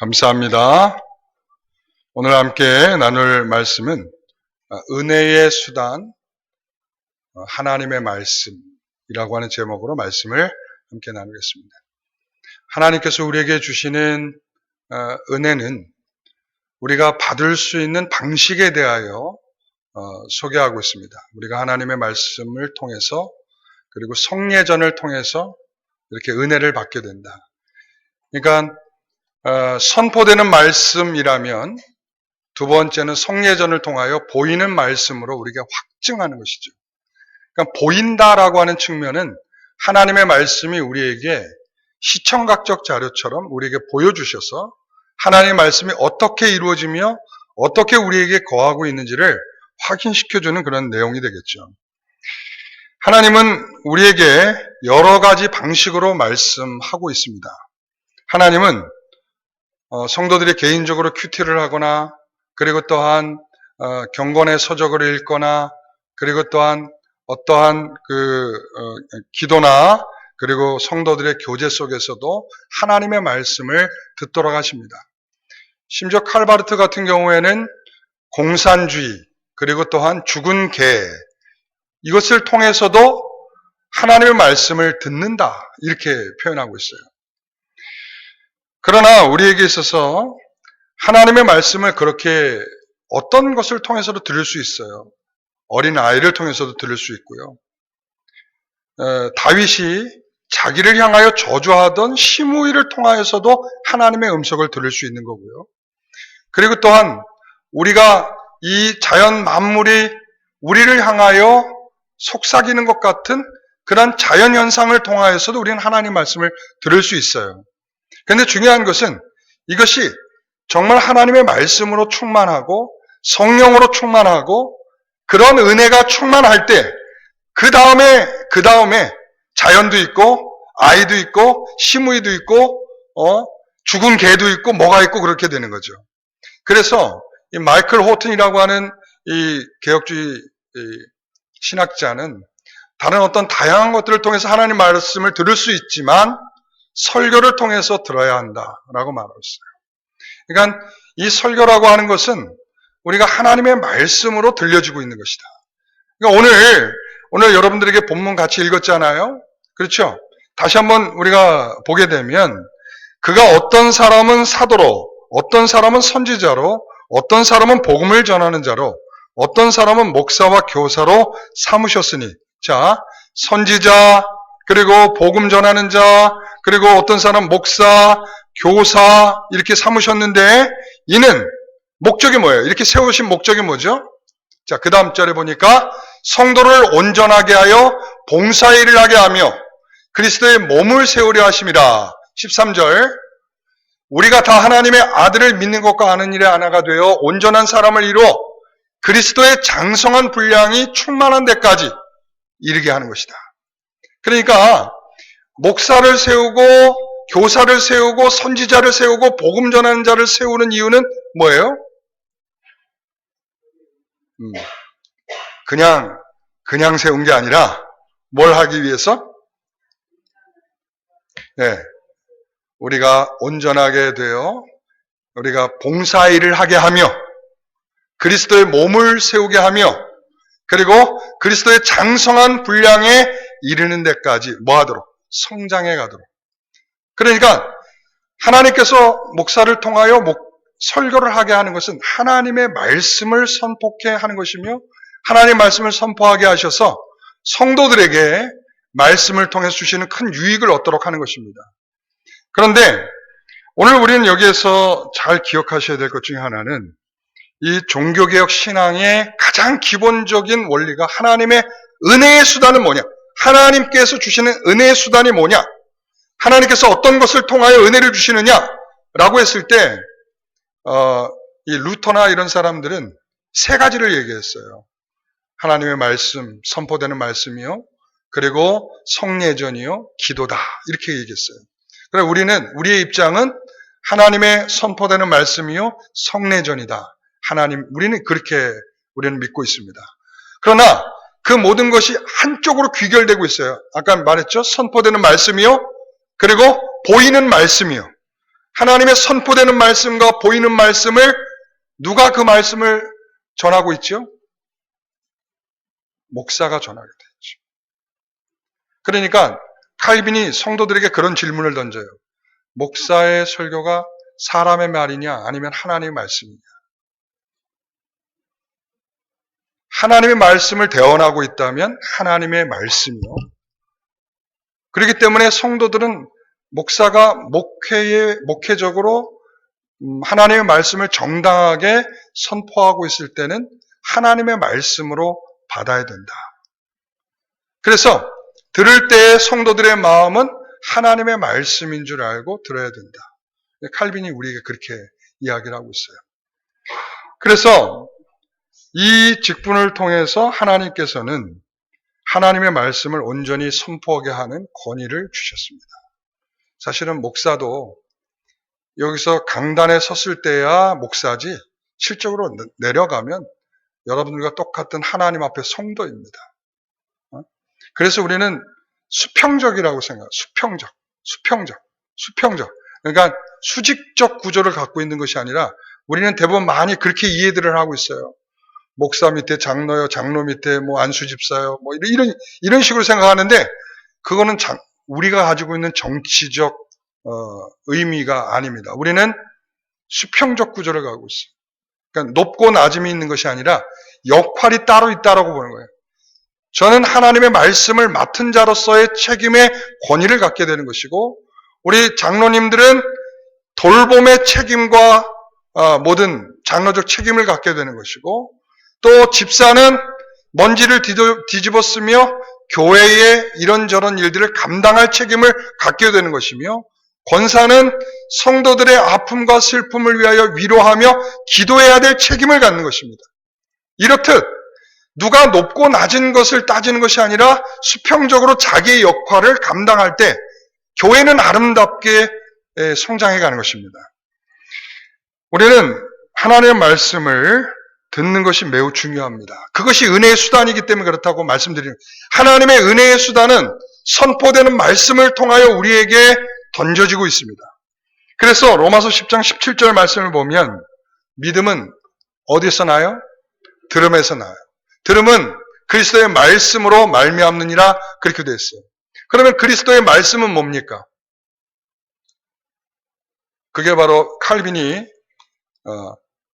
감사합니다. 오늘 함께 나눌 말씀은 은혜의 수단, 하나님의 말씀이라고 하는 제목으로 말씀을 함께 나누겠습니다. 하나님께서 우리에게 주시는 은혜는 우리가 받을 수 있는 방식에 대하여 소개하고 있습니다. 우리가 하나님의 말씀을 통해서 그리고 성례전을 통해서 이렇게 은혜를 받게 된다. 그러니까 선포되는 말씀이라면 두 번째는 성례전을 통하여 보이는 말씀으로 우리가 확증하는 것이죠. 그러니까 보인다라고 하는 측면은 하나님의 말씀이 우리에게 시청각적 자료처럼 우리에게 보여주셔서 하나님의 말씀이 어떻게 이루어지며 어떻게 우리에게 거하고 있는지를 확인시켜주는 그런 내용이 되겠죠. 하나님은 우리에게 여러 가지 방식으로 말씀하고 있습니다. 하나님은 성도들이 개인적으로 큐티를 하거나 그리고 또한 경건의 서적을 읽거나 그리고 또한 어떠한 기도나 그리고 성도들의 교제 속에서도 하나님의 말씀을 듣도록 하십니다. 심지어 칼바르트 같은 경우에는 공산주의 그리고 또한 죽은 개 이것을 통해서도 하나님의 말씀을 듣는다 이렇게 표현하고 있어요. 그러나 우리에게 있어서 하나님의 말씀을 그렇게 어떤 것을 통해서도 들을 수 있어요. 어린 아이를 통해서도 들을 수 있고요. 다윗이 자기를 향하여 저주하던 시므이를 통하여서도 하나님의 음성을 들을 수 있는 거고요. 그리고 또한 우리가 이 자연 만물이 우리를 향하여 속삭이는 것 같은 그런 자연 현상을 통하여서도 우리는 하나님 말씀을 들을 수 있어요. 그런데 중요한 것은 이것이 정말 하나님의 말씀으로 충만하고 성령으로 충만하고 그런 은혜가 충만할 때 그 다음에 자연도 있고 아이도 있고 시므이도 있고 죽은 개도 있고 뭐가 있고 그렇게 되는 거죠. 그래서 이 마이클 호튼이라고 하는 이 개혁주의 신학자는 다른 어떤 다양한 것들을 통해서 하나님 말씀을 들을 수 있지만 설교를 통해서 들어야 한다라고 말하고 있어요. 그러니까 이 설교라고 하는 것은 우리가 하나님의 말씀으로 들려지고 있는 것이다. 그러니까 오늘 여러분들에게 본문 같이 읽었잖아요. 그렇죠? 다시 한번 우리가 보게 되면 그가 어떤 사람은 사도로, 어떤 사람은 선지자로, 어떤 사람은 복음을 전하는 자로, 어떤 사람은 목사와 교사로 삼으셨으니 자, 선지자, 그리고 복음 전하는 자, 그리고 어떤 사람 목사, 교사 이렇게 삼으셨는데 이는 목적이 뭐예요? 이렇게 세우신 목적이 뭐죠? 자, 그 다음 절에 보니까 성도를 온전하게 하여 봉사일을 하게 하며 그리스도의 몸을 세우려 하심이라. 13절 우리가 다 하나님의 아들을 믿는 것과 아는 일에 하나가 되어 온전한 사람을 이루어 그리스도의 장성한 분량이 충만한 데까지 이르게 하는 것이다. 그러니까 목사를 세우고 교사를 세우고 선지자를 세우고 복음 전하는 자를 세우는 이유는 뭐예요? 그냥 세운 게 아니라 뭘 하기 위해서? 네, 우리가 온전하게 되어 우리가 봉사일을 하게 하며 그리스도의 몸을 세우게 하며 그리고 그리스도의 장성한 분량에 이르는 데까지 뭐 하도록? 성장해 가도록. 그러니까 하나님께서 목사를 통하여 설교를 하게 하는 것은 하나님의 말씀을 선포케 하는 것이며 하나님의 말씀을 선포하게 하셔서 성도들에게 말씀을 통해서 주시는 큰 유익을 얻도록 하는 것입니다. 그런데 오늘 우리는 여기에서 잘 기억하셔야 될 것 중에 하나는 이 종교개혁 신앙의 가장 기본적인 원리가 하나님의 은혜의 수단은 뭐냐? 하나님께서 주시는 은혜의 수단이 뭐냐? 하나님께서 어떤 것을 통하여 은혜를 주시느냐라고 했을 때 이 루터나 이런 사람들은 세 가지를 얘기했어요. 하나님의 말씀, 선포되는 말씀이요. 그리고 성례전이요. 기도다. 이렇게 얘기했어요. 그래서 우리의 입장은 하나님의 선포되는 말씀이요. 성례전이다. 우리는 그렇게 믿고 있습니다. 그러나 그 모든 것이 한쪽으로 귀결되고 있어요. 아까 말했죠? 선포되는 말씀이요. 그리고 보이는 말씀이요. 하나님의 선포되는 말씀과 보이는 말씀을 누가 그 말씀을 전하고 있죠? 목사가 전하게 되죠. 그러니까 칼빈이 성도들에게 그런 질문을 던져요. 목사의 설교가 사람의 말이냐 아니면 하나님의 말씀이냐. 하나님의 말씀을 대언하고 있다면 하나님의 말씀이요. 그렇기 때문에 성도들은 목사가 목회적으로 하나님의 말씀을 정당하게 선포하고 있을 때는 하나님의 말씀으로 받아야 된다. 그래서 들을 때의 성도들의 마음은 하나님의 말씀인 줄 알고 들어야 된다. 칼빈이 우리에게 그렇게 이야기를 하고 있어요. 그래서 이 직분을 통해서 하나님께서는 하나님의 말씀을 온전히 선포하게 하는 권위를 주셨습니다. 사실은 목사도 여기서 강단에 섰을 때야 목사지 실적으로 내려가면 여러분들과 똑같은 하나님 앞에 성도입니다. 그래서 우리는 수평적이라고 생각해요. 수평적. 그러니까 수직적 구조를 갖고 있는 것이 아니라 우리는 대부분 많이 그렇게 이해들을 하고 있어요. 목사 밑에 장로요, 장로 밑에 뭐 안수집사요, 뭐 이런 식으로 생각하는데 그거는 우리가 가지고 있는 정치적 의미가 아닙니다. 우리는 수평적 구조를 가지고 있어요. 그러니까 높고 낮음이 있는 것이 아니라 역할이 따로 있다라고 보는 거예요. 저는 하나님의 말씀을 맡은 자로서의 책임의 권위를 갖게 되는 것이고 우리 장로님들은 돌봄의 책임과 모든 장로적 책임을 갖게 되는 것이고 또 집사는 먼지를 뒤집어 쓰며 교회의 이런저런 일들을 감당할 책임을 갖게 되는 것이며 권사는 성도들의 아픔과 슬픔을 위하여 위로하며 기도해야 될 책임을 갖는 것입니다. 이렇듯 누가 높고 낮은 것을 따지는 것이 아니라 수평적으로 자기의 역할을 감당할 때 교회는 아름답게 성장해가는 것입니다. 우리는 하나님의 말씀을 듣는 것이 매우 중요합니다. 그것이 은혜의 수단이기 때문에 그렇다고 말씀드리는 하나님의 은혜의 수단은 선포되는 말씀을 통하여 우리에게 던져지고 있습니다. 그래서 로마서 10장 17절 말씀을 보면 믿음은 어디서 나요? 들음에서 나요. 들음은 그리스도의 말씀으로 말미암느니라 그렇게 되어 있어요. 그러면 그리스도의 말씀은 뭡니까? 그게 바로 칼빈이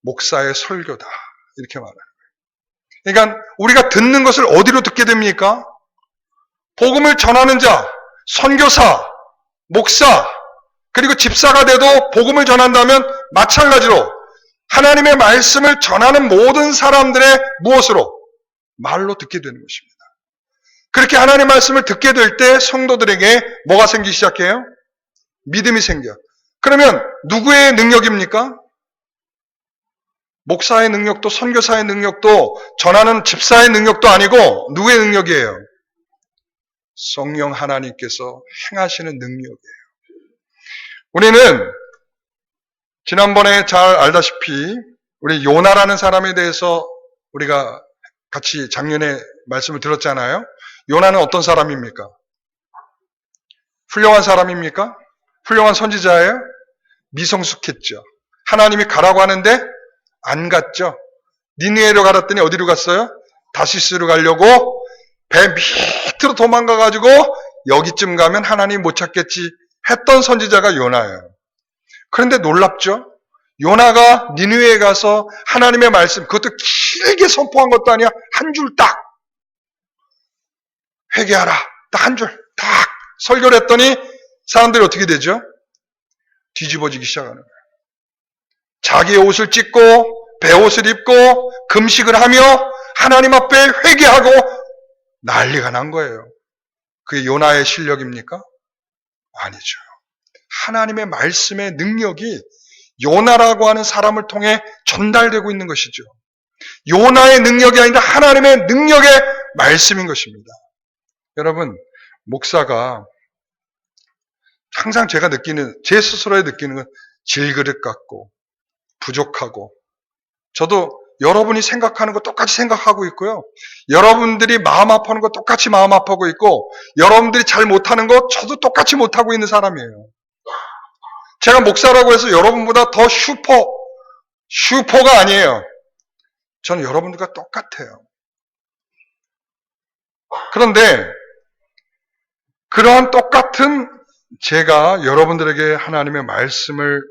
목사의 설교다 이렇게 말하는 거예요. 그러니까 우리가 듣는 것을 어디로 듣게 됩니까? 복음을 전하는 자, 선교사, 목사, 그리고 집사가 돼도 복음을 전한다면 마찬가지로 하나님의 말씀을 전하는 모든 사람들의 무엇으로? 말로 듣게 되는 것입니다. 그렇게 하나님의 말씀을 듣게 될 때 성도들에게 뭐가 생기기 시작해요? 믿음이 생겨. 그러면 누구의 능력입니까? 목사의 능력도 선교사의 능력도 전하는 집사의 능력도 아니고 누구의 능력이에요? 성령 하나님께서 행하시는 능력이에요. 우리는 지난번에 잘 알다시피 우리 요나라는 사람에 대해서 우리가 같이 작년에 말씀을 들었잖아요. 요나는 어떤 사람입니까? 훌륭한 사람입니까? 훌륭한 선지자예요? 미성숙했죠. 하나님이 가라고 하는데 안 갔죠. 니느웨로 가랬더니 어디로 갔어요? 다시스로 가려고 배 밑으로 도망가가지고 여기쯤 가면 하나님 못 찾겠지 했던 선지자가 요나예요. 그런데 놀랍죠? 요나가 니느웨에 가서 하나님의 말씀, 그것도 길게 선포한 것도 아니야. 한 줄 딱. 회개하라. 딱 한 줄 딱 설교를 했더니 사람들이 어떻게 되죠? 뒤집어지기 시작하는 거예요. 자기의 옷을 찢고 베옷을 입고 금식을 하며 하나님 앞에 회개하고 난리가 난 거예요. 그게 요나의 실력입니까? 아니죠. 하나님의 말씀의 능력이 요나라고 하는 사람을 통해 전달되고 있는 것이죠. 요나의 능력이 아니라 하나님의 능력의 말씀인 것입니다. 여러분, 목사가 항상 제가 느끼는, 제 스스로에 느끼는 건 질그릇 같고 부족하고 저도 여러분이 생각하는 거 똑같이 생각하고 있고요. 여러분들이 마음 아파하는 거 똑같이 마음 아파하고 있고 여러분들이 잘 못하는 거 저도 똑같이 못하고 있는 사람이에요. 제가 목사라고 해서 여러분보다 더 슈퍼가 아니에요. 저는 여러분들과 똑같아요. 그런데 그러한 똑같은 제가 여러분들에게 하나님의 말씀을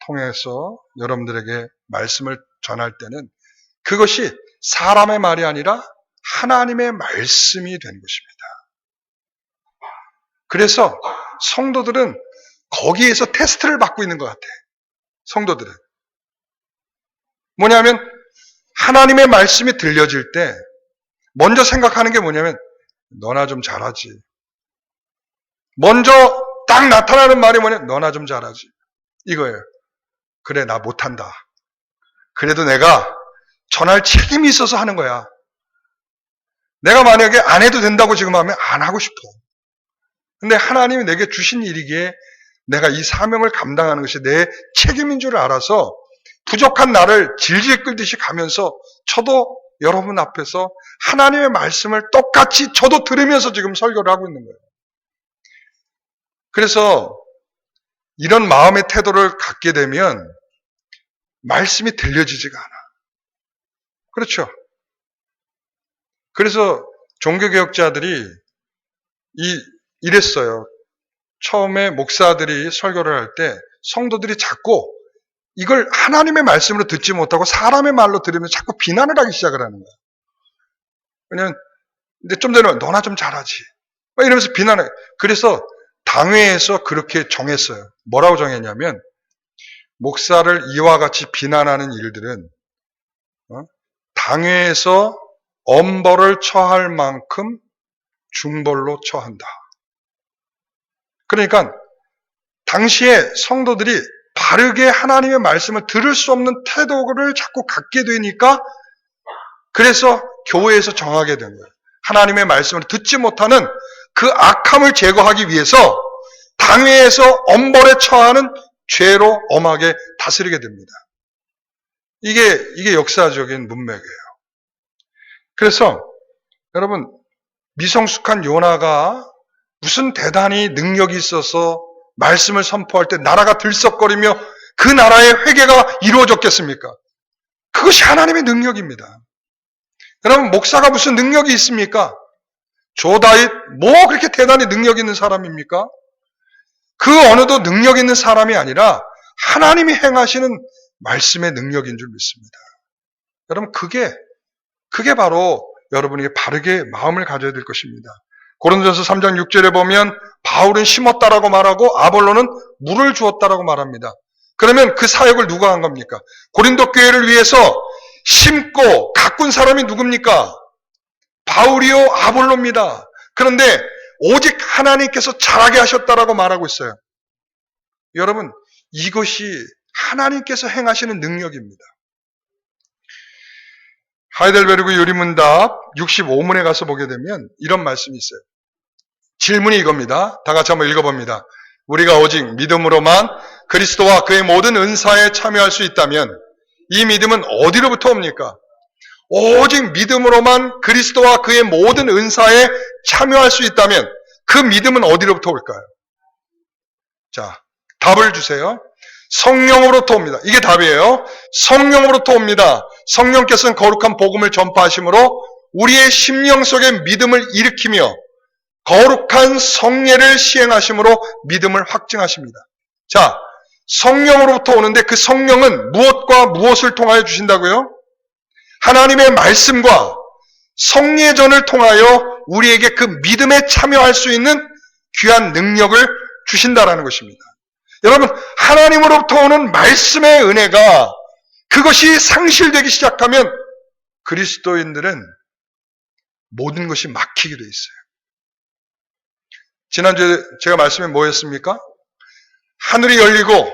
통해서 여러분들에게 말씀을 전할 때는 그것이 사람의 말이 아니라 하나님의 말씀이 된 것입니다. 그래서 성도들은 거기에서 테스트를 받고 있는 것 같아요. 성도들은. 뭐냐면 하나님의 말씀이 들려질 때 먼저 생각하는 게 뭐냐면 너나 좀 잘하지. 먼저 딱 나타나는 말이 뭐냐면 너나 좀 잘하지. 이거예요. 그래, 나 못한다. 그래도 내가 전할 책임이 있어서 하는 거야. 내가 만약에 안 해도 된다고 지금 하면 안 하고 싶어. 근데 하나님이 내게 주신 일이기에 내가 이 사명을 감당하는 것이 내 책임인 줄 알아서 부족한 나를 질질 끌듯이 가면서 저도 여러분 앞에서 하나님의 말씀을 똑같이 저도 들으면서 지금 설교를 하고 있는 거예요. 그래서 이런 마음의 태도를 갖게 되면 말씀이 들려지지가 않아. 그렇죠? 그래서 종교개혁자들이 이랬어요. 처음에 목사들이 설교를 할 때 성도들이 자꾸 이걸 하나님의 말씀으로 듣지 못하고 사람의 말로 들으면 자꾸 비난을 하기 시작을 하는 거예요. 왜냐면 근데 좀 전에 너나 좀 잘하지. 막 이러면서 비난해. 그래서 당회에서 그렇게 정했어요. 뭐라고 정했냐면 목사를 이와 같이 비난하는 일들은 당회에서 엄벌을 처할 만큼 중벌로 처한다. 그러니까 당시에 성도들이 바르게 하나님의 말씀을 들을 수 없는 태도를 자꾸 갖게 되니까 그래서 교회에서 정하게 된 거예요. 하나님의 말씀을 듣지 못하는 그 악함을 제거하기 위해서 당회에서 엄벌에 처하는 죄로 엄하게 다스리게 됩니다. 이게 역사적인 문맥이에요. 그래서 여러분 미성숙한 요나가 무슨 대단히 능력이 있어서 말씀을 선포할 때 나라가 들썩거리며 그 나라의 회개가 이루어졌겠습니까? 그것이 하나님의 능력입니다. 여러분 목사가 무슨 능력이 있습니까? 조다윗 뭐 그렇게 대단히 능력 있는 사람입니까? 그 어느도 능력 있는 사람이 아니라 하나님이 행하시는 말씀의 능력인 줄 믿습니다. 여러분 그게 바로 여러분에게 바르게 마음을 가져야 될 것입니다. 고린도전서 3장 6절에 보면 바울은 심었다라고 말하고 아볼로는 물을 주었다라고 말합니다. 그러면 그 사역을 누가 한 겁니까? 고린도 교회를 위해서 심고 가꾼 사람이 누굽니까? 바울이요 아볼로입니다. 그런데 오직 하나님께서 잘하게 하셨다라고 말하고 있어요. 여러분 이것이 하나님께서 행하시는 능력입니다. 하이델베르그 요리문답 65문에 가서 보게 되면 이런 말씀이 있어요. 질문이 이겁니다. 다 같이 한번 읽어봅니다. 우리가 오직 믿음으로만 그리스도와 그의 모든 은사에 참여할 수 있다면 이 믿음은 어디로부터 옵니까? 오직 믿음으로만 그리스도와 그의 모든 은사에 참여할 수 있다면 그 믿음은 어디로부터 올까요? 자, 답을 주세요. 성령으로부터 옵니다. 이게 답이에요. 성령으로부터 옵니다. 성령께서는 거룩한 복음을 전파하심으로 우리의 심령 속의 믿음을 일으키며 거룩한 성례를 시행하심으로 믿음을 확증하십니다. 자, 성령으로부터 오는데 그 성령은 무엇과 무엇을 통하여 주신다고요? 하나님의 말씀과 성례전을 통하여 우리에게 그 믿음에 참여할 수 있는 귀한 능력을 주신다라는 것입니다. 여러분, 하나님으로부터 오는 말씀의 은혜가 그것이 상실되기 시작하면 그리스도인들은 모든 것이 막히게 돼 있어요. 지난주에 제가 말씀이 뭐였습니까? 하늘이 열리고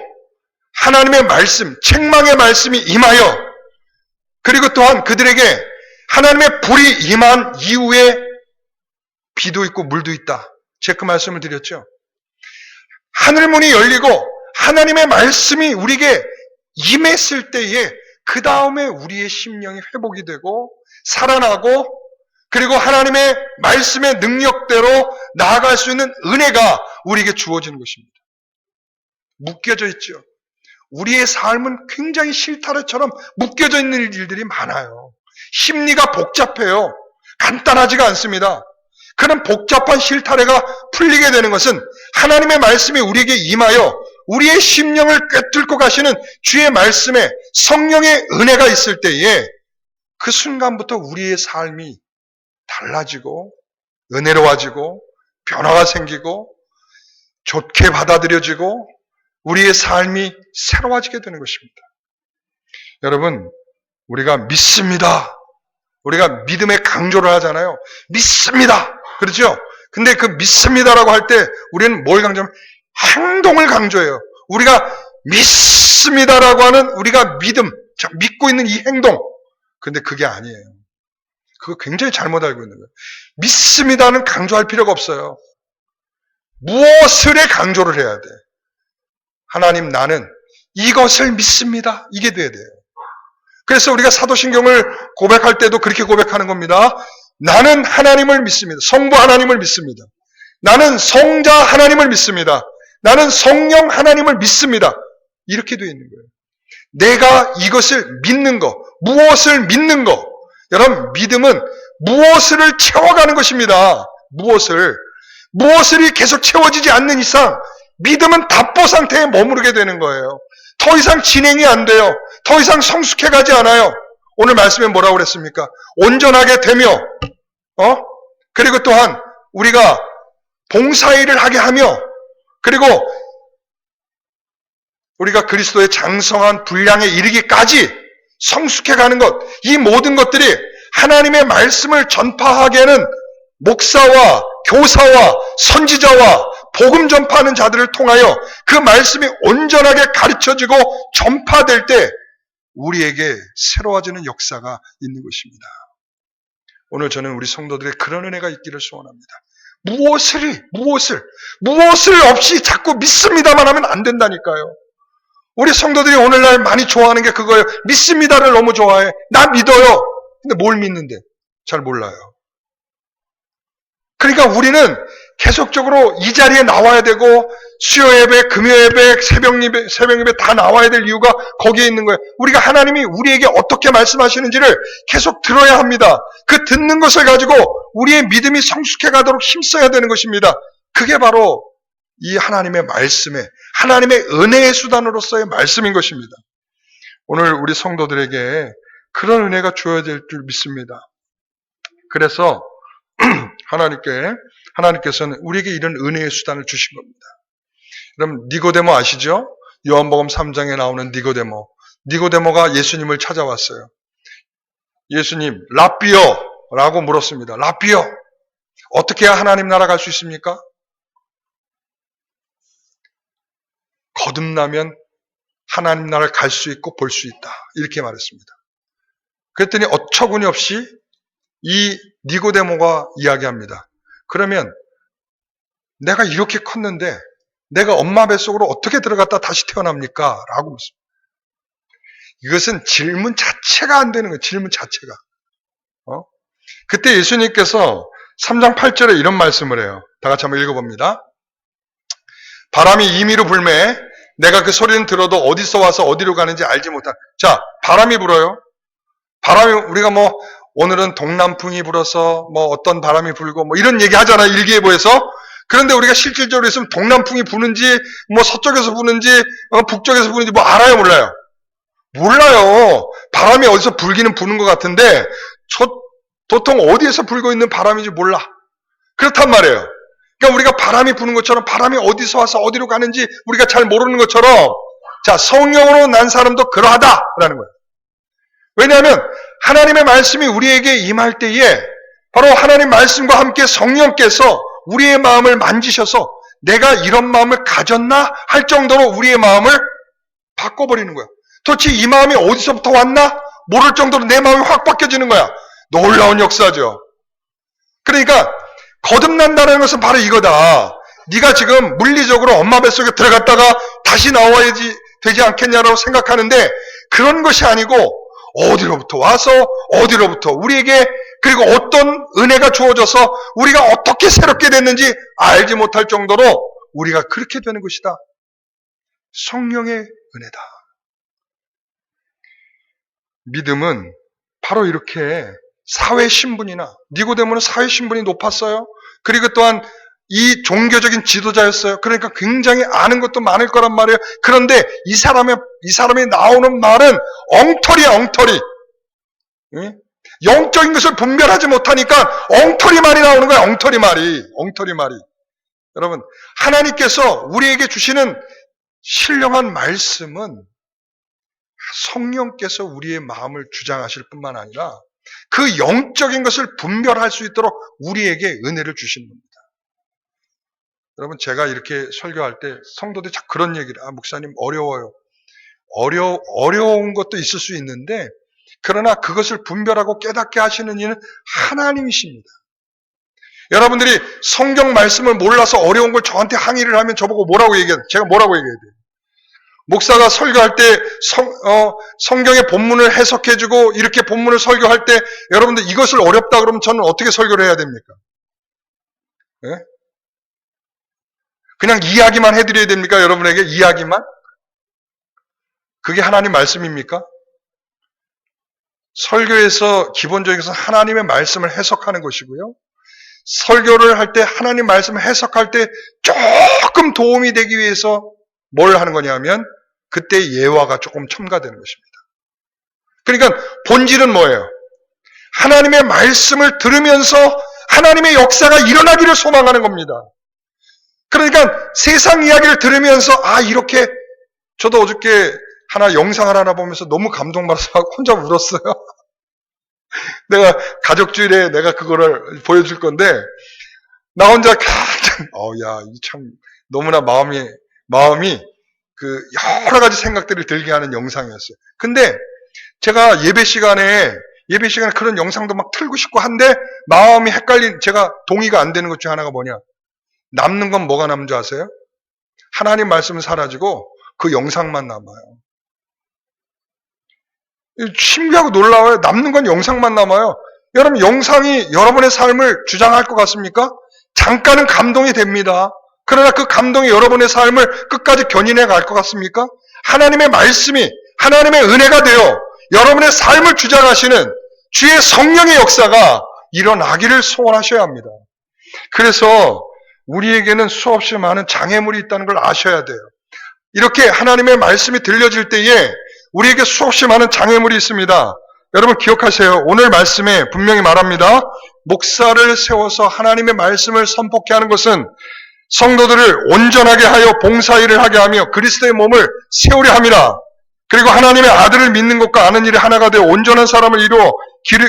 하나님의 말씀, 책망의 말씀이 임하여 그리고 또한 그들에게 하나님의 불이 임한 이후에 비도 있고 물도 있다. 제가 그 말씀을 드렸죠. 하늘문이 열리고 하나님의 말씀이 우리에게 임했을 때에 그 다음에 우리의 심령이 회복이 되고 살아나고 그리고 하나님의 말씀의 능력대로 나아갈 수 있는 은혜가 우리에게 주어지는 것입니다. 묶여져 있죠. 우리의 삶은 굉장히 실타래처럼 묶여져 있는 일들이 많아요. 심리가 복잡해요. 간단하지가 않습니다. 그런 복잡한 실타래가 풀리게 되는 것은 하나님의 말씀이 우리에게 임하여 우리의 심령을 꿰뚫고 가시는 주의 말씀에 성령의 은혜가 있을 때에 그 순간부터 우리의 삶이 달라지고 은혜로워지고 변화가 생기고 좋게 받아들여지고 우리의 삶이 새로워지게 되는 것입니다. 여러분, 우리가 믿습니다. 우리가 믿음의 강조를 하잖아요. 믿습니다. 그렇죠? 근데 그 믿습니다라고 할 때 우리는 뭘 강조하면 행동을 강조해요. 우리가 믿습니다라고 하는 우리가 믿음, 믿고 있는 이 행동. 근데 그게 아니에요. 그거 굉장히 잘못 알고 있는 거예요. 믿습니다는 강조할 필요가 없어요. 무엇을 강조를 해야 돼? 하나님, 나는 이것을 믿습니다. 이게 돼야 돼요. 그래서 우리가 사도신경을 고백할 때도 그렇게 고백하는 겁니다. 나는 하나님을 믿습니다. 성부 하나님을 믿습니다. 나는 성자 하나님을 믿습니다. 나는 성령 하나님을 믿습니다. 이렇게 되어 있는 거예요. 내가 이것을 믿는 거, 무엇을 믿는 거. 여러분, 믿음은 무엇을 채워가는 것입니다. 무엇을 계속 채워지지 않는 이상 믿음은 답보 상태에 머무르게 되는 거예요. 더 이상 진행이 안 돼요. 더 이상 성숙해가지 않아요. 오늘 말씀에 뭐라고 그랬습니까? 온전하게 되며 그리고 또한 우리가 봉사일을 하게 하며 그리고 우리가 그리스도의 장성한 분량에 이르기까지 성숙해가는 것, 이 모든 것들이 하나님의 말씀을 전파하기에는 목사와 교사와 선지자와 복음 전파하는 자들을 통하여 그 말씀이 온전하게 가르쳐지고 전파될 때 우리에게 새로워지는 역사가 있는 것입니다. 오늘 저는 우리 성도들의 그런 은혜가 있기를 소원합니다. 무엇을 없이 자꾸 믿습니다만 하면 안 된다니까요. 우리 성도들이 오늘날 많이 좋아하는 게 그거예요. 믿습니다를 너무 좋아해. 나 믿어요. 근데 뭘 믿는데? 잘 몰라요. 그러니까 우리는 계속적으로 이 자리에 나와야 되고 수요 예배, 금요 예배, 새벽 예배 다 나와야 될 이유가 거기에 있는 거예요. 우리가 하나님이 우리에게 어떻게 말씀하시는지를 계속 들어야 합니다. 그 듣는 것을 가지고 우리의 믿음이 성숙해 가도록 힘써야 되는 것입니다. 그게 바로 이 하나님의 말씀에 하나님의 은혜의 수단으로서의 말씀인 것입니다. 오늘 우리 성도들에게 그런 은혜가 주어질 줄 믿습니다. 그래서 하나님께서는 우리에게 이런 은혜의 수단을 주신 겁니다. 그럼 니고데모 아시죠? 요한복음 3장에 나오는 니고데모가 예수님을 찾아왔어요. 예수님, 라삐어라고 물었습니다. 라삐어, 어떻게 해야 하나님 나라 갈 수 있습니까? 거듭나면 하나님 나라를 갈 수 있고 볼 수 있다. 이렇게 말했습니다. 그랬더니 어처구니 없이 이 니고데모가 이야기합니다. 그러면 내가 이렇게 컸는데 내가 엄마 뱃속으로 어떻게 들어갔다 다시 태어납니까? 라고 묻습니다. 이것은 질문 자체가 안 되는 거예요. 질문 자체가. 그때 예수님께서 3장 8절에 이런 말씀을 해요. 다 같이 한번 읽어봅니다. 바람이 임의로 불매 내가 그 소리는 들어도 어디서 와서 어디로 가는지 알지 못한. 자, 바람이 불어요. 바람이 우리가 오늘은 동남풍이 불어서 어떤 바람이 불고 이런 얘기 하잖아요. 일기예보에서. 그런데 우리가 실질적으로 있으면 동남풍이 부는지 서쪽에서 부는지 북쪽에서 부는지 알아요, 몰라요? 몰라요. 바람이 어디서 불기는 부는 것 같은데 도통 어디에서 불고 있는 바람인지 몰라. 그렇단 말이에요. 그러니까 우리가 바람이 부는 것처럼 바람이 어디서 와서 어디로 가는지 우리가 잘 모르는 것처럼 자, 성령으로 난 사람도 그러하다라는 거예요. 왜냐하면 하나님의 말씀이 우리에게 임할 때에 바로 하나님 말씀과 함께 성령께서 우리의 마음을 만지셔서 내가 이런 마음을 가졌나 할 정도로 우리의 마음을 바꿔버리는 거야. 도대체 이 마음이 어디서부터 왔나 모를 정도로 내 마음이 확 바뀌어지는 거야. 놀라운 역사죠. 그러니까 거듭난다는 것은 바로 이거다. 네가 지금 물리적으로 엄마 뱃속에 들어갔다가 다시 나와야지 되지 않겠냐라고 생각하는데 그런 것이 아니고 어디로부터 와서 어디로부터 우리에게 그리고 어떤 은혜가 주어져서 우리가 어떻게 새롭게 됐는지 알지 못할 정도로 우리가 그렇게 되는 것이다. 성령의 은혜다. 믿음은 바로 이렇게 사회 신분이나 니고데모는 사회 신분이 높았어요. 그리고 또한 이 종교적인 지도자였어요. 그러니까 굉장히 아는 것도 많을 거란 말이에요. 그런데 이 사람이 나오는 말은 엉터리야, 엉터리. 응? 영적인 것을 분별하지 못하니까 엉터리 말이 나오는 거야, 엉터리 말이. 여러분, 하나님께서 우리에게 주시는 신령한 말씀은 성령께서 우리의 마음을 주장하실 뿐만 아니라 그 영적인 것을 분별할 수 있도록 우리에게 은혜를 주시는 겁니다. 여러분, 제가 이렇게 설교할 때 성도들이 자꾸 그런 얘기를, 목사님 어려워요. 어려운 것도 있을 수 있는데, 그러나 그것을 분별하고 깨닫게 하시는 이는 하나님이십니다. 여러분들이 성경 말씀을 몰라서 어려운 걸 저한테 항의를 하면 저보고 뭐라고 얘기해요? 제가 뭐라고 얘기해야 돼요? 목사가 설교할 때 성경의 본문을 해석해주고 이렇게 본문을 설교할 때 여러분들 이것을 어렵다 그러면 저는 어떻게 설교를 해야 됩니까? 네? 그냥 이야기만 해드려야 됩니까? 여러분에게 이야기만? 그게 하나님 말씀입니까? 설교에서 기본적으로 하나님의 말씀을 해석하는 것이고요. 설교를 할 때 하나님 말씀을 해석할 때 조금 도움이 되기 위해서 뭘 하는 거냐면 그때 예화가 조금 첨가되는 것입니다. 그러니까 본질은 뭐예요? 하나님의 말씀을 들으면서 하나님의 역사가 일어나기를 소망하는 겁니다. 그러니까 세상 이야기를 들으면서 이렇게 저도 어저께 영상을 하나 보면서 너무 감동받아서 혼자 울었어요. 내가 가족주일에 내가 그거를 보여줄 건데 나 혼자 참 너무나 마음이 그 여러 가지 생각들을 들게 하는 영상이었어요. 근데 제가 예배 시간에 그런 영상도 막 틀고 싶고 한데 마음이 제가 동의가 안 되는 것 중에 하나가 뭐냐? 남는 건 뭐가 남는 줄 아세요? 하나님 말씀은 사라지고 그 영상만 남아요. 신기하고 놀라워요. 남는 건 영상만 남아요. 여러분, 영상이 여러분의 삶을 주장할 것 같습니까? 잠깐은 감동이 됩니다. 그러나 그 감동이 여러분의 삶을 끝까지 견인해 갈 것 같습니까? 하나님의 말씀이 하나님의 은혜가 되어 여러분의 삶을 주장하시는 주의 성령의 역사가 일어나기를 소원하셔야 합니다. 그래서 우리에게는 수없이 많은 장애물이 있다는 걸 아셔야 돼요. 이렇게 하나님의 말씀이 들려질 때에 우리에게 수없이 많은 장애물이 있습니다. 여러분 기억하세요. 오늘 말씀에 분명히 말합니다. 목사를 세워서 하나님의 말씀을 선포케 하는 것은 성도들을 온전하게 하여 봉사일을 하게 하며 그리스도의 몸을 세우려 함이라. 그리고 하나님의 아들을 믿는 것과 아는 일이 하나가 되어 온전한 사람을 이루어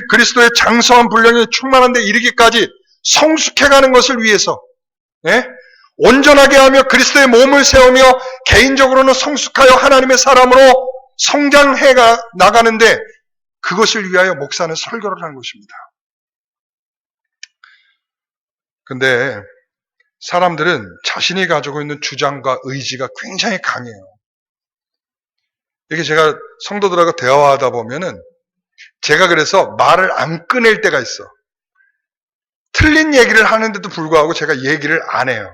그리스도의 장성한 분량이 충만한 데 이르기까지 성숙해가는 것을 위해서, 온전하게 하며 그리스도의 몸을 세우며 개인적으로는 성숙하여 하나님의 사람으로 성장해 나가는데 그것을 위하여 목사는 설교를 하는 것입니다. 근데 사람들은 자신이 가지고 있는 주장과 의지가 굉장히 강해요. 이게 제가 성도들하고 대화하다 보면은 제가 그래서 말을 안 꺼낼 때가 있어. 틀린 얘기를 하는데도 불구하고 제가 얘기를 안 해요.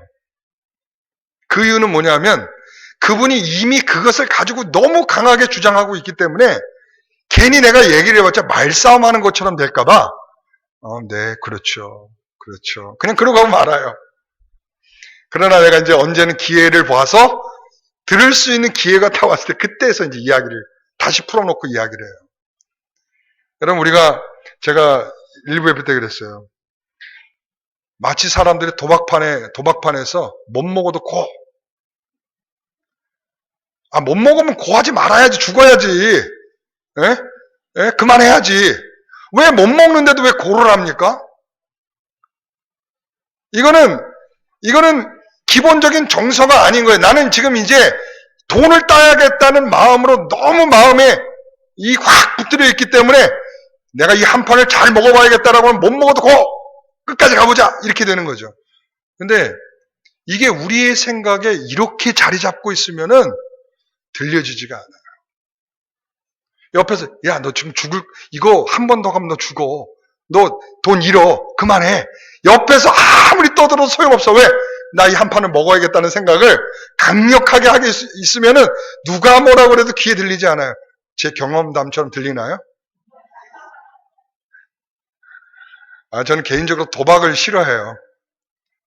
그 이유는 뭐냐면 그분이 이미 그것을 가지고 너무 강하게 주장하고 있기 때문에 괜히 내가 얘기를 해봤자 말싸움하는 것처럼 될까봐 네, 그렇죠. 그냥 그러고 하면 말아요. 그러나 내가 이제 언제는 기회를 봐서 들을 수 있는 기회가 다 왔을 때 그때에서 이제 이야기를 다시 풀어놓고 이야기를 해요. 여러분 제가 일부 예배 때 그랬어요. 마치 사람들이 도박판에서 못 먹어도 고. 못 먹으면 고하지 말아야지, 죽어야지. 그만해야지. 왜 못 먹는데도 왜 고를 합니까? 이거는 기본적인 정서가 아닌 거예요. 나는 지금 이제 돈을 따야겠다는 마음으로 너무 마음에 확 붙들어 있기 때문에 내가 이 한 판을 잘 먹어봐야겠다라고 하면 못 먹어도 고! 끝까지 가보자! 이렇게 되는 거죠. 근데 이게 우리의 생각에 이렇게 자리 잡고 있으면은 들려지지가 않아요. 옆에서 야, 너 지금 이거 한 번 더 가면 너 죽어. 너 돈 잃어. 그만해. 옆에서 아무리 떠들어도 소용없어. 왜? 나 이 한 판을 먹어야겠다는 생각을 강력하게 하게 있으면은 누가 뭐라고 그래도 귀에 들리지 않아요. 제 경험담처럼 들리나요? 저는 개인적으로 도박을 싫어해요.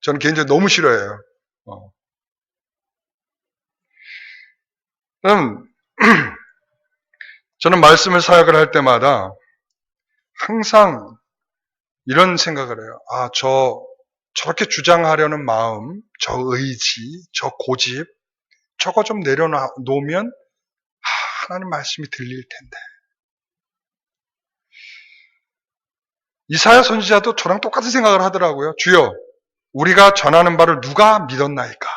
저는 개인적으로 너무 싫어해요. 저는 말씀을 사역을 할 때마다 항상 이런 생각을 해요. 저렇게 주장하려는 마음, 저 의지, 저 고집, 저거 좀 내려놓으면 하나님 말씀이 들릴 텐데. 이사야 선지자도 저랑 똑같은 생각을 하더라고요. 주여, 우리가 전하는 바를 누가 믿었나이까?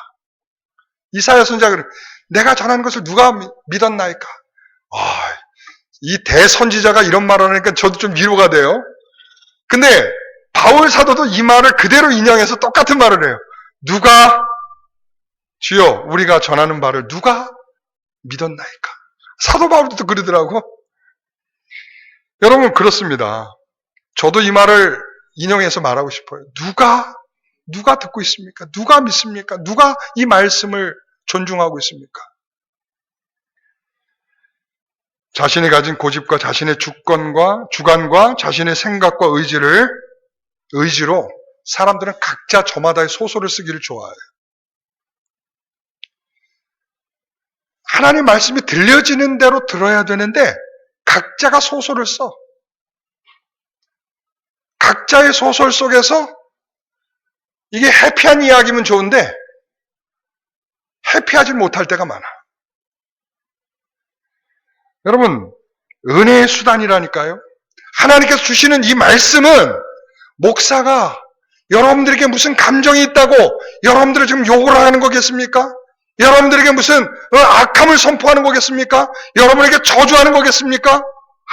이사야 선지자가 그래, 내가 전하는 것을 누가 믿었나이까? 이 대선지자가 이런 말을 하니까 저도 좀 위로가 돼요. 근데 바울 사도도 이 말을 그대로 인용해서 똑같은 말을 해요. 주여, 우리가 전하는 바를 누가 믿었나이까? 사도 바울도 그러더라고. 여러분, 그렇습니다. 저도 이 말을 인용해서 말하고 싶어요. 누가 듣고 있습니까? 누가 믿습니까? 누가 이 말씀을 존중하고 있습니까? 자신이 가진 고집과 자신의 주관과 자신의 생각과 의지로 사람들은 각자 저마다의 소설을 쓰기를 좋아해요. 하나님 말씀이 들려지는 대로 들어야 되는데 각자가 소설을 써. 각자의 소설 속에서 이게 해피한 이야기면 좋은데 해피하지 못할 때가 많아. 여러분, 은혜의 수단이라니까요. 하나님께서 주시는 이 말씀은 목사가 여러분들에게 무슨 감정이 있다고 여러분들을 지금 욕을 하는 거겠습니까? 여러분들에게 무슨 악함을 선포하는 거겠습니까? 여러분에게 저주하는 거겠습니까?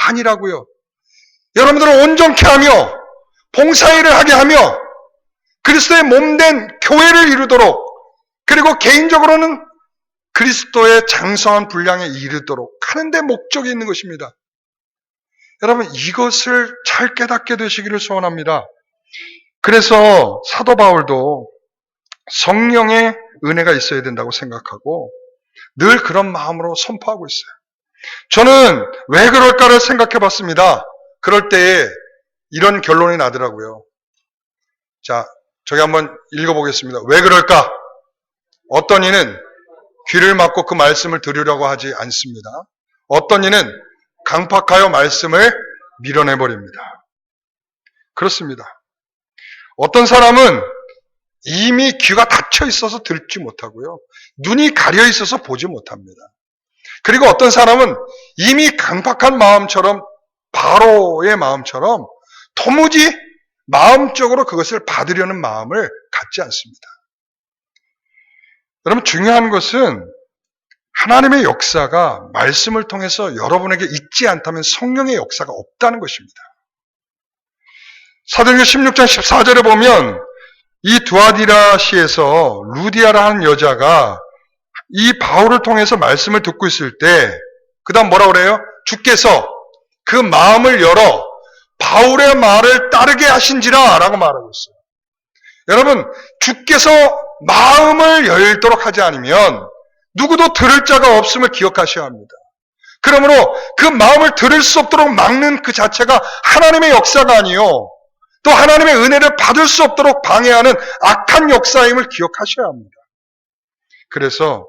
아니라고요. 여러분들을 온전케 하며 봉사일을 하게 하며 그리스도의 몸된 교회를 이루도록, 그리고 개인적으로는 그리스도의 장성한 분량에 이르도록 하는 데 목적이 있는 것입니다. 여러분, 이것을 잘 깨닫게 되시기를 소원합니다. 그래서 사도 바울도 성령의 은혜가 있어야 된다고 생각하고 늘 그런 마음으로 선포하고 있어요. 저는 왜 그럴까를 생각해 봤습니다. 그럴 때에 이런 결론이 나더라고요. 자, 저기 한번 읽어보겠습니다. 왜 그럴까? 어떤 이는 귀를 막고 그 말씀을 들으려고 하지 않습니다. 어떤 이는 강팍하여 말씀을 밀어내버립니다. 그렇습니다. 어떤 사람은 이미 귀가 닫혀 있어서 듣지 못하고요. 눈이 가려 있어서 보지 못합니다. 그리고 어떤 사람은 이미 강팍한 마음처럼, 바로의 마음처럼 도무지 마음적으로 그것을 받으려는 마음을 갖지 않습니다. 여러분, 중요한 것은 하나님의 역사가 말씀을 통해서 여러분에게 있지 않다면 성령의 역사가 없다는 것입니다. 사도행전 16장 14절에 보면 이 두아디라시에서 루디아라 하는 여자가 이 바울을 통해서 말씀을 듣고 있을 때 그 다음 뭐라고 그래요? 주께서 그 마음을 열어 바울의 말을 따르게 하신지라 라고 말하고 있어요. 여러분, 주께서 마음을 열도록 하지 않으면 누구도 들을 자가 없음을 기억하셔야 합니다. 그러므로 그 마음을 들을 수 없도록 막는 그 자체가 하나님의 역사가 아니요, 또 하나님의 은혜를 받을 수 없도록 방해하는 악한 역사임을 기억하셔야 합니다. 그래서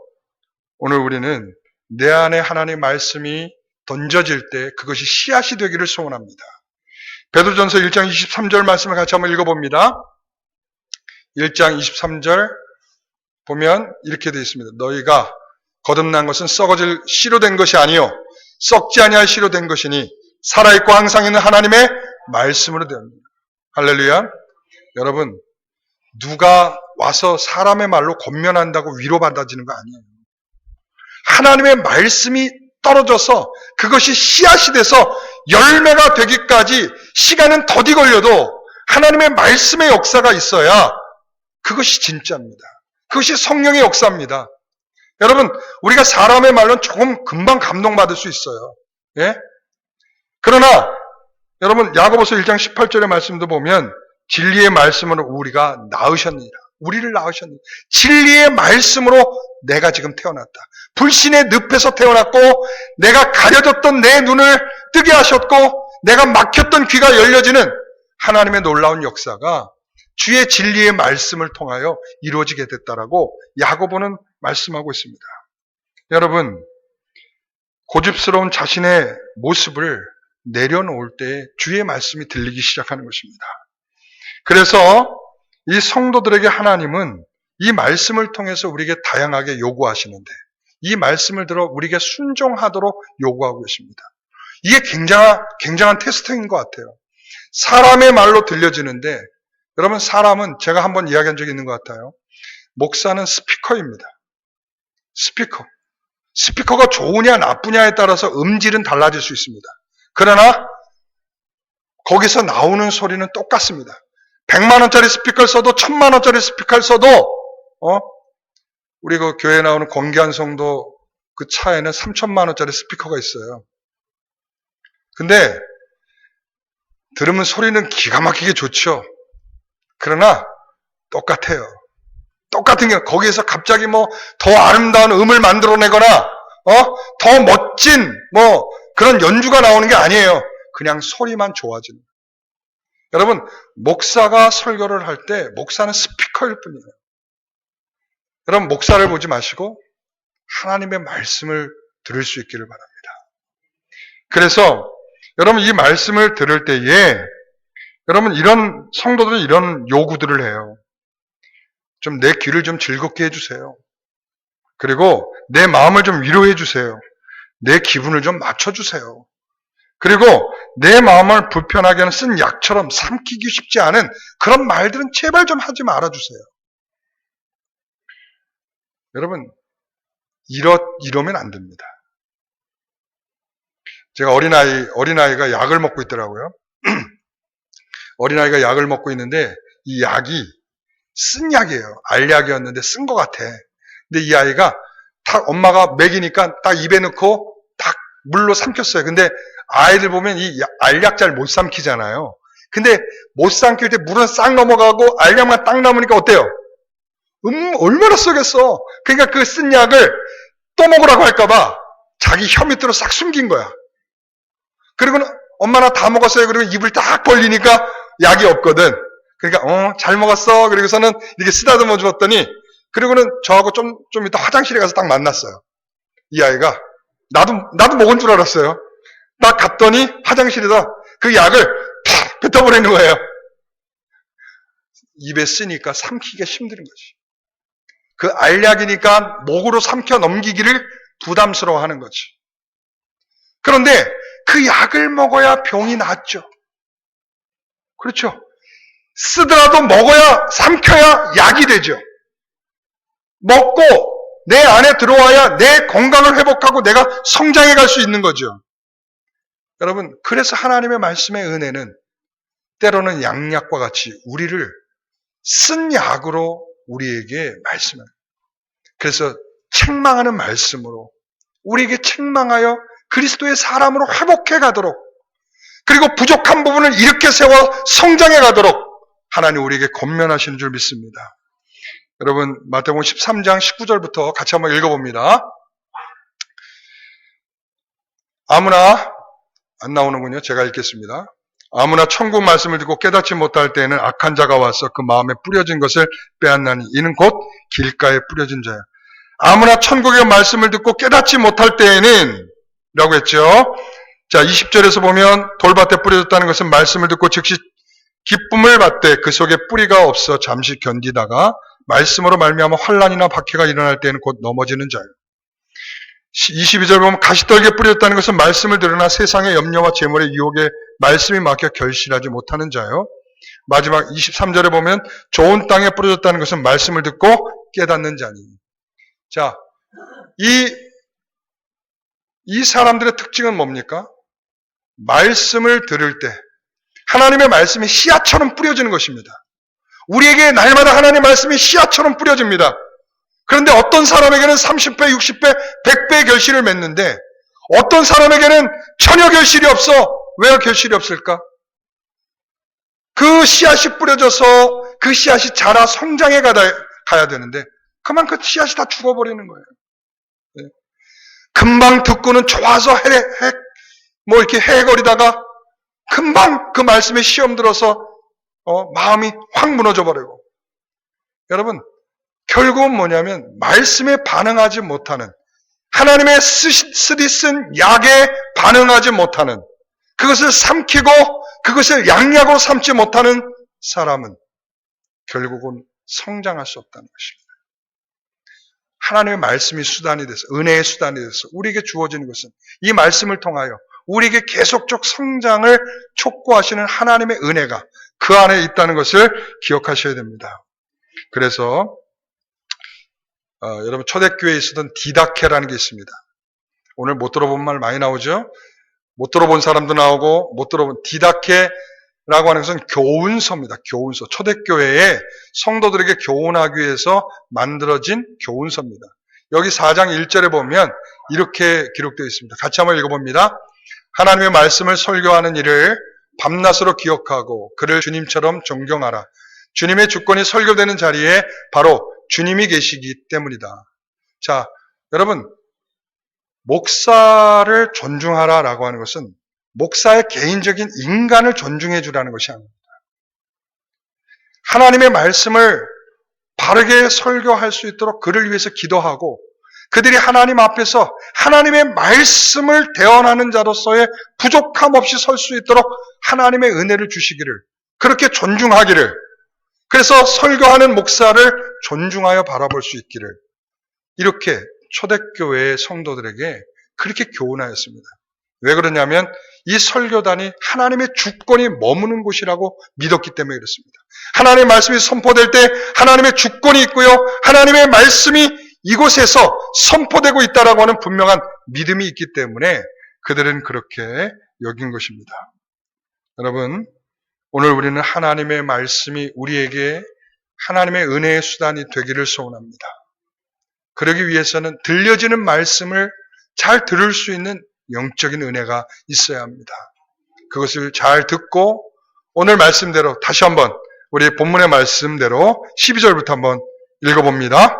오늘 우리는 내 안에 하나님의 말씀이 던져질 때 그것이 씨앗이 되기를 소원합니다. 베드로전서 1장 23절 말씀을 같이 한번 읽어봅니다. 1장 23절 보면 이렇게 되어 있습니다. 너희가 거듭난 것은 썩어질 씨로 된 것이 아니요 썩지 아니할 씨로 된 것이니 살아있고 항상 있는 하나님의 말씀으로 되었습니다. 할렐루야. 여러분, 누가 와서 사람의 말로 권면한다고 위로받아지는 거 아니에요. 하나님의 말씀이 떨어져서 그것이 씨앗이 돼서 열매가 되기까지 시간은 더디 걸려도 하나님의 말씀의 역사가 있어야 그것이 진짜입니다. 그것이 성령의 역사입니다. 여러분, 우리가 사람의 말로는 조금 금방 감동받을 수 있어요. 예? 그러나 여러분, 야고보서 1장 18절의 말씀도 보면 진리의 말씀으로 우리가 낳으셨느니라. 우리를 낳으셨는데 진리의 말씀으로 내가 지금 태어났다. 불신의 늪에서 태어났고 내가 가려졌던 내 눈을 뜨게 하셨고 내가 막혔던 귀가 열려지는 하나님의 놀라운 역사가 주의 진리의 말씀을 통하여 이루어지게 됐다라고 야고보는 말씀하고 있습니다. 여러분, 고집스러운 자신의 모습을 내려놓을 때 주의 말씀이 들리기 시작하는 것입니다. 그래서 이 성도들에게 하나님은 이 말씀을 통해서 우리에게 다양하게 요구하시는데 이 말씀을 들어 우리에게 순종하도록 요구하고 계십니다. 이게 굉장한 테스트인 것 같아요. 사람의 말로 들려지는데 여러분, 사람은 제가 한번 이야기한 적이 있는 것 같아요. 목사는 스피커입니다. 스피커가 좋으냐 나쁘냐에 따라서 음질은 달라질 수 있습니다. 그러나 거기서 나오는 소리는 똑같습니다. 100만 원짜리 스피커를 써도 1000만 원짜리 스피커를 써도 우리 그 교회에 나오는 권기한 성도 그 차에는 3000만 원짜리 스피커가 있어요. 근데 들으면 소리는 기가 막히게 좋죠. 그러나 똑같아요. 똑같은 게 거기에서 갑자기 뭐 더 아름다운 음을 만들어내거나 더 멋진 뭐 그런 연주가 나오는 게 아니에요. 그냥 소리만 좋아지는 거예요. 여러분, 목사가 설교를 할 때 목사는 스피커일 뿐이에요. 여러분, 목사를 보지 마시고 하나님의 말씀을 들을 수 있기를 바랍니다. 그래서 여러분, 이 말씀을 들을 때에 여러분, 이런 성도들은 이런 요구들을 해요. 좀 내 귀를 좀 즐겁게 해주세요. 그리고 내 마음을 좀 위로해 주세요. 내 기분을 좀 맞춰주세요. 그리고 내 마음을 불편하게 하는 쓴 약처럼 삼키기 쉽지 않은 그런 말들은 제발 좀 하지 말아주세요. 여러분, 이러면 안 됩니다. 제가 어린아이가 약을 먹고 있더라고요. 어린아이가 약을 먹고 있는데 이 약이 쓴 약이에요. 알약이었는데 쓴 것 같아. 근데 이 아이가 딱 엄마가 먹이니까 딱 입에 넣고 딱 물로 삼켰어요. 근데 아이들 보면 이 알약 잘 못 삼키잖아요. 근데 못 삼킬 때 물은 싹 넘어가고 알약만 딱 남으니까 어때요? 얼마나 쓰겠어. 그러니까 그 쓴 약을 또 먹으라고 할까봐 자기 혀 밑으로 싹 숨긴 거야. 그리고는 엄마 나 다 먹었어요. 그리고 입을 딱 벌리니까 약이 없거든. 그러니까 잘 먹었어. 그리고서는 이렇게 쓰다듬어 주었더니 그리고는 저하고 좀 이따 화장실에 가서 딱 만났어요. 이 아이가 나도 먹은 줄 알았어요. 딱 갔더니 화장실에다 그 약을 탁 뱉어버리는 거예요. 입에 쓰니까 삼키기가 힘든 거지. 그 알약이니까 목으로 삼켜 넘기기를 부담스러워하는 거지. 그런데 그 약을 먹어야 병이 낫죠. 그렇죠. 쓰더라도 먹어야, 삼켜야 약이 되죠. 먹고 내 안에 들어와야 내 건강을 회복하고 내가 성장해 갈 수 있는 거죠. 여러분, 그래서 하나님의 말씀의 은혜는 때로는 양약과 같이 우리를 쓴 약으로 우리에게 말씀을, 그래서 책망하는 말씀으로 우리에게 책망하여 그리스도의 사람으로 회복해 가도록, 그리고 부족한 부분을 일으켜 세워 성장해 가도록 하나님 우리에게 권면하시는 줄 믿습니다. 여러분, 마태복음 13장 19절부터 같이 한번 읽어봅니다. 아무나, 안 나오는군요. 제가 읽겠습니다. 아무나 천국 말씀을 듣고 깨닫지 못할 때에는 악한 자가 와서 그 마음에 뿌려진 것을 빼앗나니 이는 곧 길가에 뿌려진 자야. 아무나 천국의 말씀을 듣고 깨닫지 못할 때에는 라고 했죠. 자, 20절에서 보면 돌밭에 뿌려졌다는 것은 말씀을 듣고 즉시 기쁨을 받되 그 속에 뿌리가 없어 잠시 견디다가 말씀으로 말미암아 환난이나 박해가 일어날 때에는 곧 넘어지는 자예요. 22절 보면 가시떨기에 뿌려졌다는 것은 말씀을 들으나 세상의 염려와 재물의 유혹에 말씀이 막혀 결실하지 못하는 자요. 마지막 23절에 보면 좋은 땅에 뿌려졌다는 것은 말씀을 듣고 깨닫는 자니. 자, 이 사람들의 특징은 뭡니까? 말씀을 들을 때 하나님의 말씀이 씨앗처럼 뿌려지는 것입니다. 우리에게 날마다 하나님의 말씀이 씨앗처럼 뿌려집니다. 그런데 어떤 사람에게는 30배, 60배, 100배의 결실을 맺는데 어떤 사람에게는 전혀 결실이 없어. 왜 결실이 없을까? 그 씨앗이 뿌려져서 그 씨앗이 자라 성장해 가야 되는데 그만 그 씨앗이 다 죽어버리는 거예요. 네. 금방 듣고는 좋아서 이렇게 헤헤거리다가 금방 그 말씀에 시험 들어서 마음이 확 무너져 버리고. 여러분, 결국은 뭐냐면 말씀에 반응하지 못하는, 하나님의 쓰리쓴 약에 반응하지 못하는, 그것을 삼키고 그것을 양약으로 삼지 못하는 사람은 결국은 성장할 수 없다는 것입니다. 하나님의 말씀이 수단이 돼서, 은혜의 수단이 돼서 우리에게 주어지는 것은 이 말씀을 통하여 우리에게 계속적 성장을 촉구하시는 하나님의 은혜가 그 안에 있다는 것을 기억하셔야 됩니다. 그래서 여러분, 초대교회에 있었던 디다케라는 게 있습니다. 오늘 못 들어본 말 많이 나오죠? 못 들어본 사람도 나오고, 못 들어본 디다케라고 하는 것은 교훈서입니다. 교훈서. 초대교회에 성도들에게 교훈하기 위해서 만들어진 교훈서입니다. 여기 4장 1절에 보면 이렇게 기록되어 있습니다. 같이 한번 읽어봅니다. 하나님의 말씀을 설교하는 일을 밤낮으로 기억하고 그를 주님처럼 존경하라. 주님의 주권이 설교되는 자리에 바로 주님이 계시기 때문이다. 자, 여러분, 목사를 존중하라라고 하는 것은 목사의 개인적인 인간을 존중해 주라는 것이 아닙니다. 하나님의 말씀을 바르게 설교할 수 있도록 그를 위해서 기도하고 그들이 하나님 앞에서 하나님의 말씀을 대언하는 자로서의 부족함 없이 설 수 있도록 하나님의 은혜를 주시기를, 그렇게 존중하기를, 그래서 설교하는 목사를 존중하여 바라볼 수 있기를, 이렇게 초대교회의 성도들에게 그렇게 교훈하였습니다. 왜 그러냐면 이 설교단이 하나님의 주권이 머무는 곳이라고 믿었기 때문에 그렇습니다. 하나님의 말씀이 선포될 때 하나님의 주권이 있고요, 하나님의 말씀이 이곳에서 선포되고 있다라고 하는 분명한 믿음이 있기 때문에 그들은 그렇게 여긴 것입니다. 여러분, 오늘 우리는 하나님의 말씀이 우리에게 하나님의 은혜의 수단이 되기를 소원합니다. 그러기 위해서는 들려지는 말씀을 잘 들을 수 있는 영적인 은혜가 있어야 합니다. 그것을 잘 듣고 오늘 말씀대로 다시 한번 우리 본문의 말씀대로 12절부터 한번 읽어봅니다.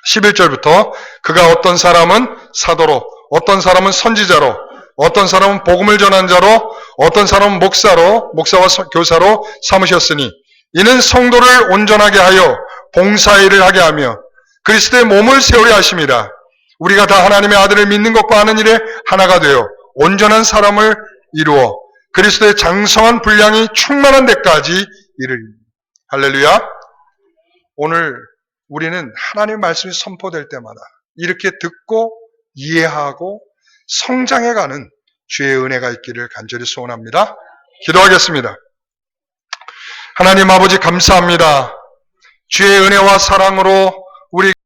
11절부터 그가 어떤 사람은 사도로, 어떤 사람은 선지자로, 어떤 사람은 복음을 전한 자로, 어떤 사람은 목사와 교사로 삼으셨으니 이는 성도를 온전하게 하여 봉사일을 하게 하며 그리스도의 몸을 세우려 하심이라. 우리가 다 하나님의 아들을 믿는 것과 아는 일에 하나가 되어 온전한 사람을 이루어 그리스도의 장성한 분량이 충만한 데까지 이르리. 할렐루야. 오늘 우리는 하나님의 말씀이 선포될 때마다 이렇게 듣고 이해하고 성장해가는 주의 은혜가 있기를 간절히 소원합니다. 기도하겠습니다. 하나님 아버지 감사합니다. 주의 은혜와 사랑으로 우리